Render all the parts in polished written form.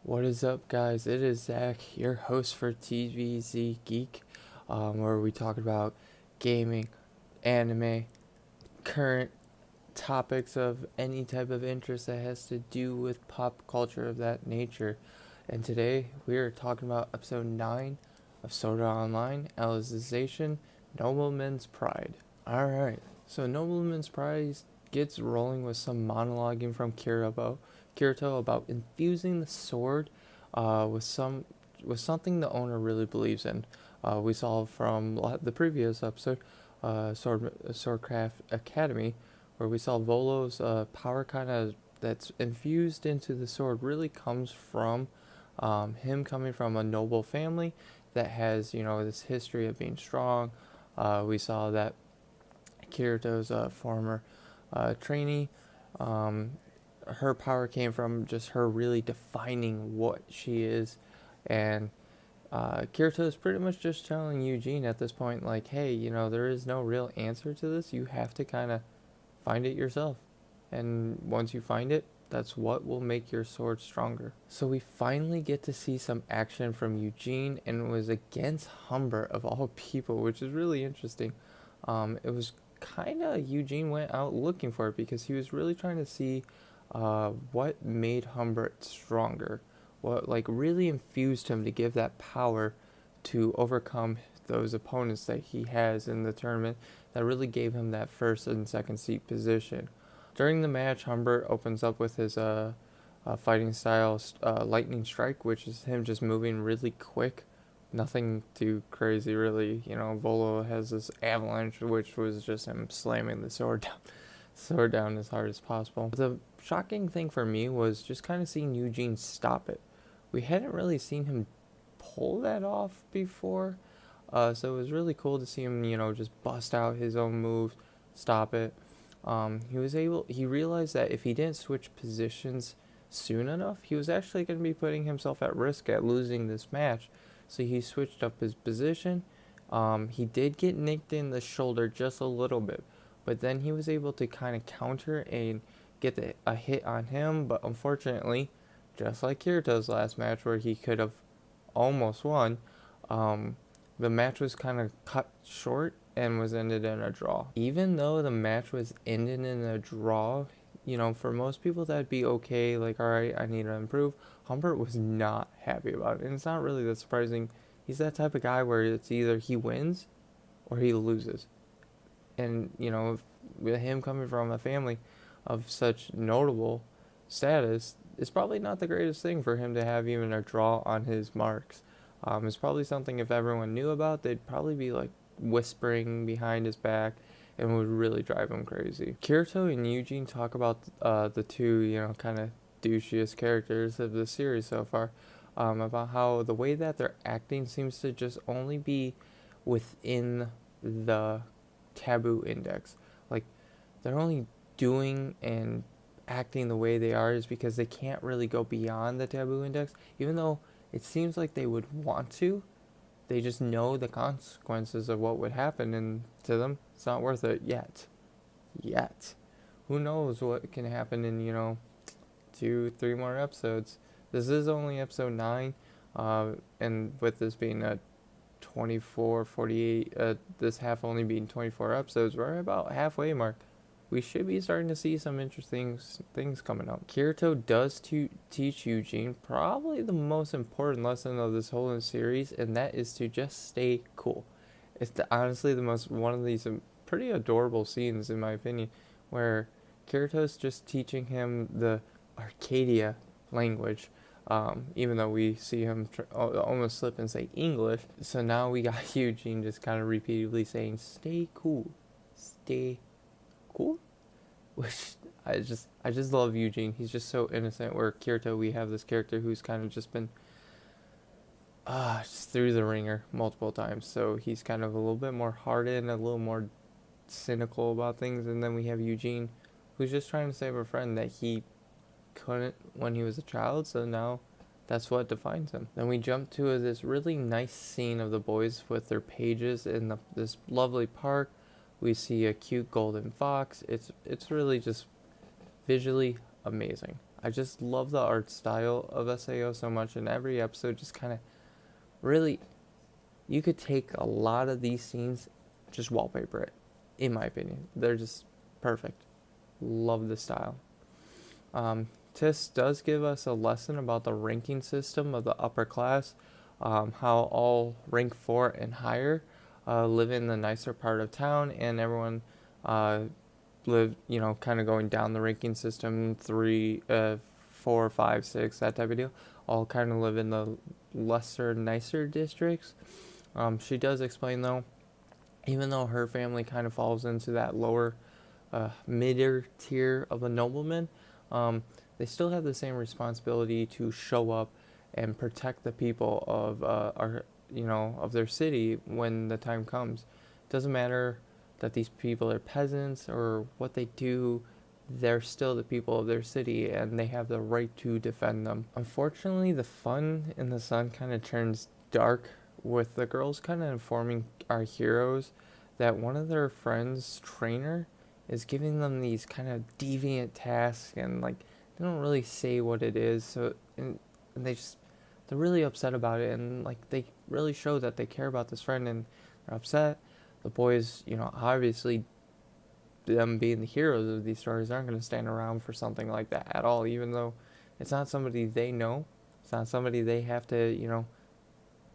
What is up, guys? It is Zach, your host for TVZ Geek, where we talk about gaming, anime, current topics of any type of interest that has to do with pop culture of that nature. And today we are talking about episode 9 of Sword Art Online, Alicization, Nobleman's Pride. Alright, so Nobleman's Pride gets rolling with some monologuing from Kirito about infusing the sword with something the owner really believes in. We saw from the previous episode, Swordcraft Academy, where we saw Volo's power kind of that's infused into the sword really comes from him coming from a noble family that has this history of being strong. We saw that Kirito's former trainee. Her power came from just her really defining what she is, and Kirito is pretty much just telling Eugene at this point, like, hey, there is no real answer to this. You have to kind of find it yourself, and once you find it, that's what will make your sword stronger. So we finally get to see some action from Eugene, and it was against Humbert of all people, which is really interesting. It was kind of Eugene went out looking for it because he was really trying to see what made Humbert stronger, what really infused him to give that power to overcome those opponents that he has in the tournament, that really gave him that first and second seat position. During the match, Humbert opens up with his fighting style, lightning strike, which is him just moving really quick. Nothing too crazy, really. Volo has this avalanche, which was just him slamming the sword down as hard as possible. The shocking thing for me was just kind of seeing Eugene stop it. We hadn't really seen him pull that off before, so it was really cool to see him, just bust out his own moves, stop it. He realized that if he didn't switch positions soon enough, he was actually going to be putting himself at risk at losing this match. So he switched up his position. He did get nicked in the shoulder just a little bit, but then he was able to kind of counter and get a hit on him. But unfortunately, just like Kirito's last match where he could have almost won, the match was kind of cut short and was ended in a draw. Even though the match was ended in a draw, for most people that'd be okay, like, alright, I need to improve. Humbert was not happy about it, and it's not really that surprising. He's that type of guy where it's either he wins or he loses. And, with him coming from a family of such notable status, it's probably not the greatest thing for him to have even a draw on his marks. It's probably something if everyone knew about, they'd probably be like whispering behind his back and would really drive him crazy. Kirito and Eugene talk about the two, kind of douchiest characters of the series so far, about how the way that they're acting seems to just only be within the taboo index. Like, they're only doing and acting the way they are is because they can't really go beyond the taboo index, even though it seems like they would want to. They just know the consequences of what would happen, and to them, it's not worth it yet. Who knows what can happen in, 2-3 more episodes. This is only episode 9, and with this being a 24, 48, this half only being 24 episodes, we're about halfway mark. We should be starting to see some interesting things coming up. Kirito does teach Eugene probably the most important lesson of this whole series, and that is to just stay cool. It's honestly one of these pretty adorable scenes, in my opinion, where Kirito's just teaching him the Arcadia language, even though we see him almost slip and say English. So now we got Eugene just kind of repeatedly saying, stay cool, stay cool. Which I just love Eugene. He's just so innocent. Where Kirito, we have this character who's kind of just been just through the ringer multiple times. So he's kind of a little bit more hardened, a little more cynical about things. And then we have Eugene, who's just trying to save a friend that he couldn't when he was a child. So now that's what defines him. Then we jump to this really nice scene of the boys with their pages in this lovely park. We see a cute golden fox. It's really just visually amazing. I just love the art style of SAO so much, and every episode just kind of really, you could take a lot of these scenes, just wallpaper it, in my opinion. They're just perfect. Love the style. TIS does give us a lesson about the ranking system of the upper class, how all rank 4 and higher live in the nicer part of town, and everyone uh, live, kind of going down the ranking system, 3, 4, 5, 6, that type of deal, all kind of live in the lesser, nicer districts. She does explain, though, even though her family kind of falls into that lower, mid tier of a nobleman, they still have the same responsibility to show up and protect the people of of their city when the time comes. It doesn't matter that these people are peasants or what they do, they're still the people of their city and they have the right to defend them. Unfortunately, the fun in the sun kind of turns dark with the girls kind of informing our heroes that one of their friends' trainer is giving them these kind of deviant tasks, and like they don't really say what it is, so and they're really upset about it, and like they really show that they care about this friend and they're upset. The boys, obviously them being the heroes of these stories aren't going to stand around for something like that at all, even though it's not somebody they know. It's not somebody they have to,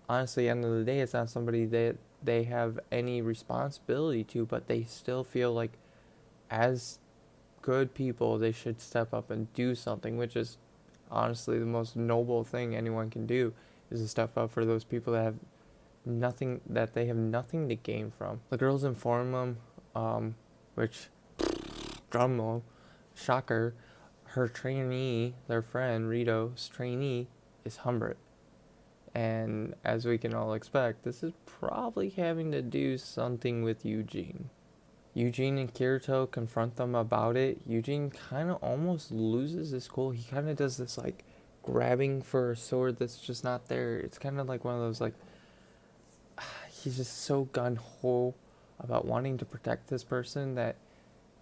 honestly, at the end of the day, it's not somebody that they have any responsibility to, but they still feel like as good people, they should step up and do something, which is honestly the most noble thing anyone can do, is to step up for those people that they have nothing to gain from. The girls inform them, which, drumroll, shocker, her trainee, their friend, Rito's trainee, is Humbert. And as we can all expect, this is probably having to do something with Eugene. Eugene and Kirito confront them about it. Eugene kind of almost loses his cool. He kind of does this like grabbing for a sword that's just not there. It's kind of like one of those like, he's just so gun-ho about wanting to protect this person that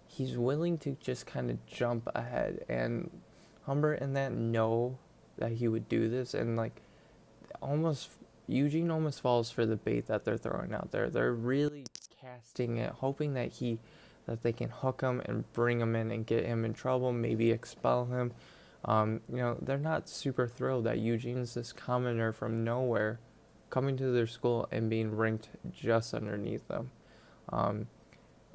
he's willing to just kind of jump ahead. And Humbert and that know that he would do this, and like Eugene almost falls for the bait that they're throwing out there. They're really casting it, hoping that they can hook him and bring him in and get him in trouble, maybe expel him. They're not super thrilled that Eugene's this commoner from nowhere coming to their school and being ranked just underneath them.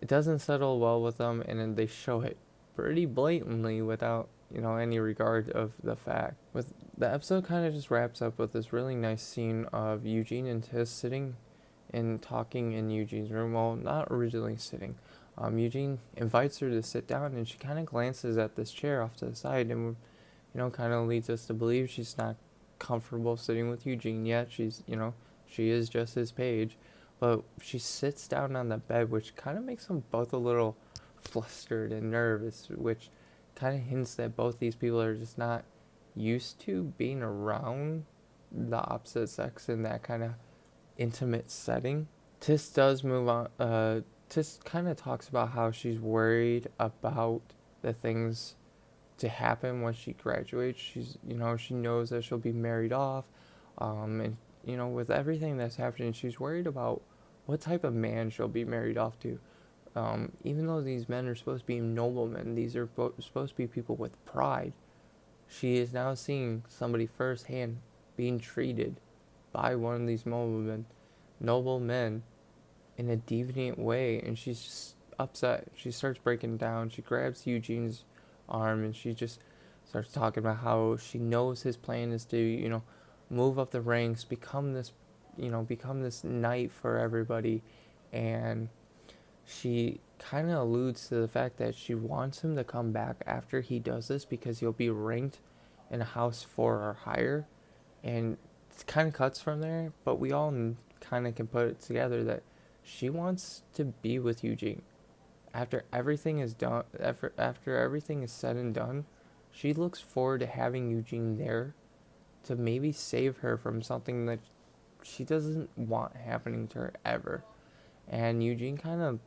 It doesn't settle well with them, and then they show it pretty blatantly without any regard of the fact. With the episode kind of just wraps up with this really nice scene of Eugene and Tiss sitting and talking in Eugene's room. Well, not originally sitting. Eugene invites her to sit down, and she kind of glances at this chair off to the side, and kind of leads us to believe she's not comfortable sitting with Eugene yet. She is just his page, but she sits down on the bed, which kind of makes them both a little flustered and nervous, which kind of hints that both these people are just not used to being around the opposite sex in that kind of intimate setting. Tiss does move on. Tiss kind of talks about how she's worried about the things to happen when she graduates. She knows that she'll be married off, and with everything that's happening, she's worried about what type of man she'll be married off to. Even though these men are supposed to be noblemen, these are supposed to be people with pride. She is now seeing somebody firsthand being treated by one of these noble men in a deviant way, and she's just upset. She starts breaking down. She grabs Eugene's arm, and she just starts talking about how she knows his plan is to, move up the ranks, become this knight for everybody, and she kind of alludes to the fact that she wants him to come back after he does this because he'll be ranked in a house 4 or higher, and it kind of cuts from there, but we all kind of can put it together that she wants to be with Eugene. After everything is done, after everything is said and done, she looks forward to having Eugene there to maybe save her from something that she doesn't want happening to her ever. And Eugene kind of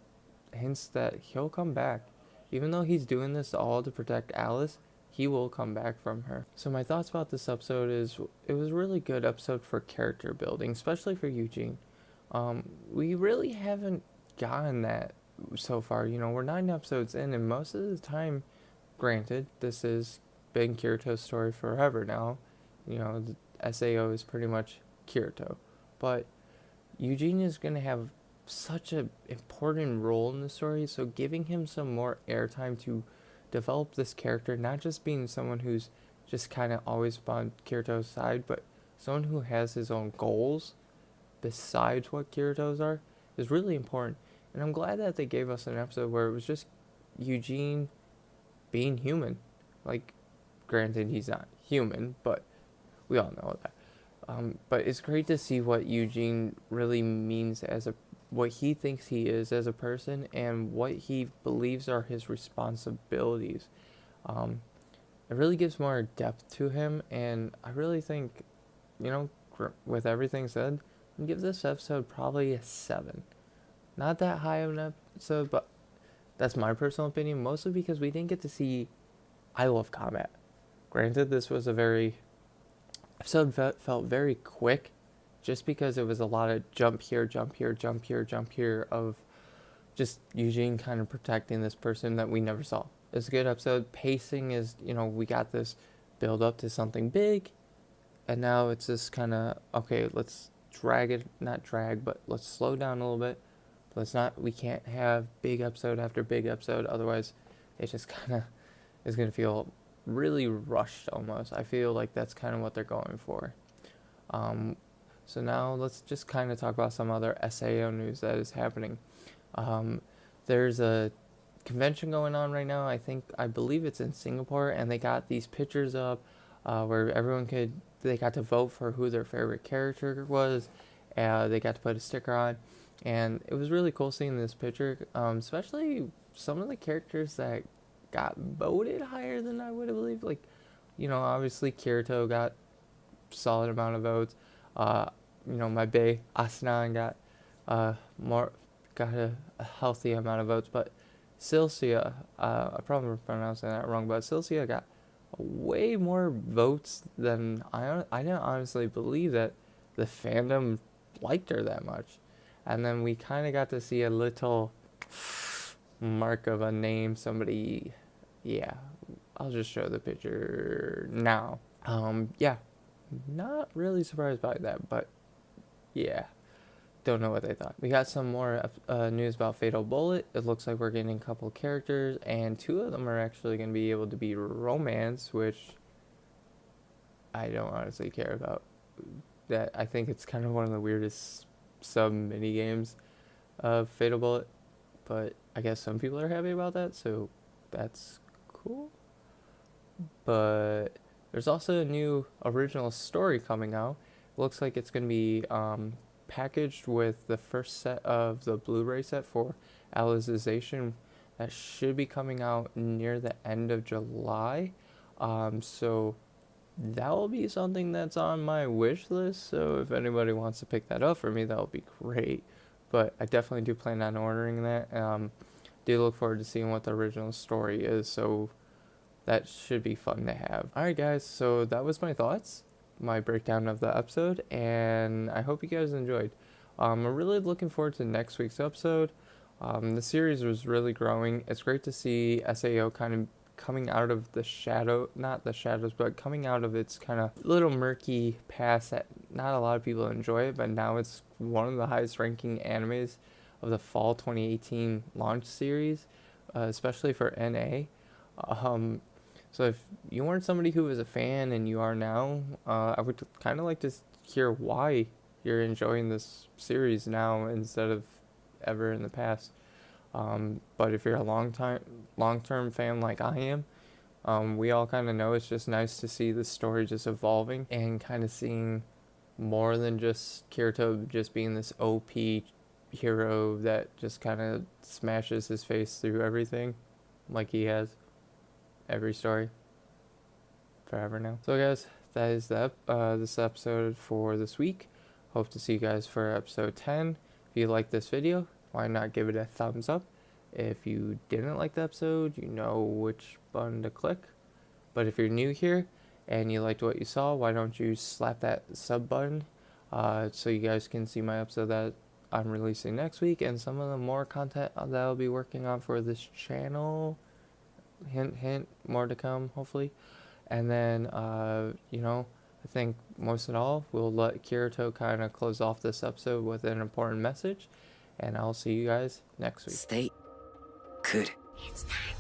hints that he'll come back. Even though he's doing this all to protect Alice, he will come back from her. So my thoughts about this episode is it was a really good episode for character building, especially for Eugene. We really haven't gotten that so far. You know, we're 9 episodes in, and most of the time, granted, this has been Kirito's story forever now. You know, the SAO is pretty much Kirito. But Eugene is going to have such an important role in the story, so giving him some more airtime to develop this character, not just being someone who's just kind of always on Kirito's side, but someone who has his own goals besides what Kirito's are, is really important. And I'm glad that they gave us an episode where it was just Eugene being human. Like, granted, he's not human, but we all know that. But it's great to see what Eugene really means what he thinks he is as a person, and what he believes are his responsibilities. It really gives more depth to him, and I really think, you know, with everything said, I'd give this episode probably a 7. Not that high of an episode, but that's my personal opinion, mostly because we didn't get to see I Love Combat. Granted, this was episode felt very quick, just because it was a lot of jump here, jump here, jump here, jump here, of just Eugene kind of protecting this person that we never saw. It's a good episode. Pacing is, you know, we got this build up to something big, and now it's just kind of, okay, let's not drag, but let's slow down a little bit. We can't have big episode after big episode, otherwise it just kind of is going to feel really rushed almost. I feel like that's kind of what they're going for. So now let's just kind of talk about some other SAO news that is happening. There's a convention going on right now. I believe it's in Singapore, and they got these pictures up where they got to vote for who their favorite character was. They got to put a sticker on, and it was really cool seeing this picture, especially some of the characters that got voted higher than I would have believed. Like, you know, obviously Kirito got solid amount of votes. You know, my bae Asnan got a healthy amount of votes, but Silcia, I probably pronouncing that wrong, but Silcia got way more votes than I didn't honestly believe that the fandom liked her that much. And then we kind of got to see a little mark of a name, somebody. Yeah, I'll just show the picture now. Yeah, not really surprised by that, but yeah, don't know what they thought. We got some more news about Fatal Bullet. It looks like we're getting a couple characters, and 2 of them are actually going to be able to be romance, which I don't honestly care about. That I think it's kind of one of the weirdest sub mini games of Fatal Bullet, but I guess some people are happy about that, so that's cool. But there's also a new original story coming out. Looks like it's going to be packaged with the first set of the Blu-ray set for Alicization that should be coming out near the end of July. So that will be something that's on my wish list. So if anybody wants to pick that up for me, that would be great. But I definitely do plan on ordering that. Do look forward to seeing what the original story is. So that should be fun to have. Alright guys, so that was my thoughts, my breakdown of the episode, and I hope you guys enjoyed. I'm really looking forward to next week's episode. The series was really growing. It's great to see SAO kind of coming out of not the shadows, but coming out of its kind of little murky past that not a lot of people enjoy it, but now it's one of the highest ranking animes of the fall 2018 launch series, especially for NA. So if you weren't somebody who was a fan and you are now, I would kind of like to hear why you're enjoying this series now instead of ever in the past. But if you're a long-term fan like I am, we all kind of know it's just nice to see the story just evolving and kind of seeing more than just Kirito just being this OP hero that just kind of smashes his face through everything like he has every story forever now. So guys, that is this episode for this week. Hope to see you guys for episode 10. If you like this video, why not give it a thumbs up? If you didn't like the episode, you know which button to click. But if you're new here and you liked what you saw, why don't you slap that sub button so you guys can see my episode that I'm releasing next week and some of the more content that I'll be working on for this channel. Hint, hint, more to come, hopefully. And then, I think most of all, we'll let Kirito kind of close off this episode with an important message. And I'll see you guys next week. Stay good. It's time.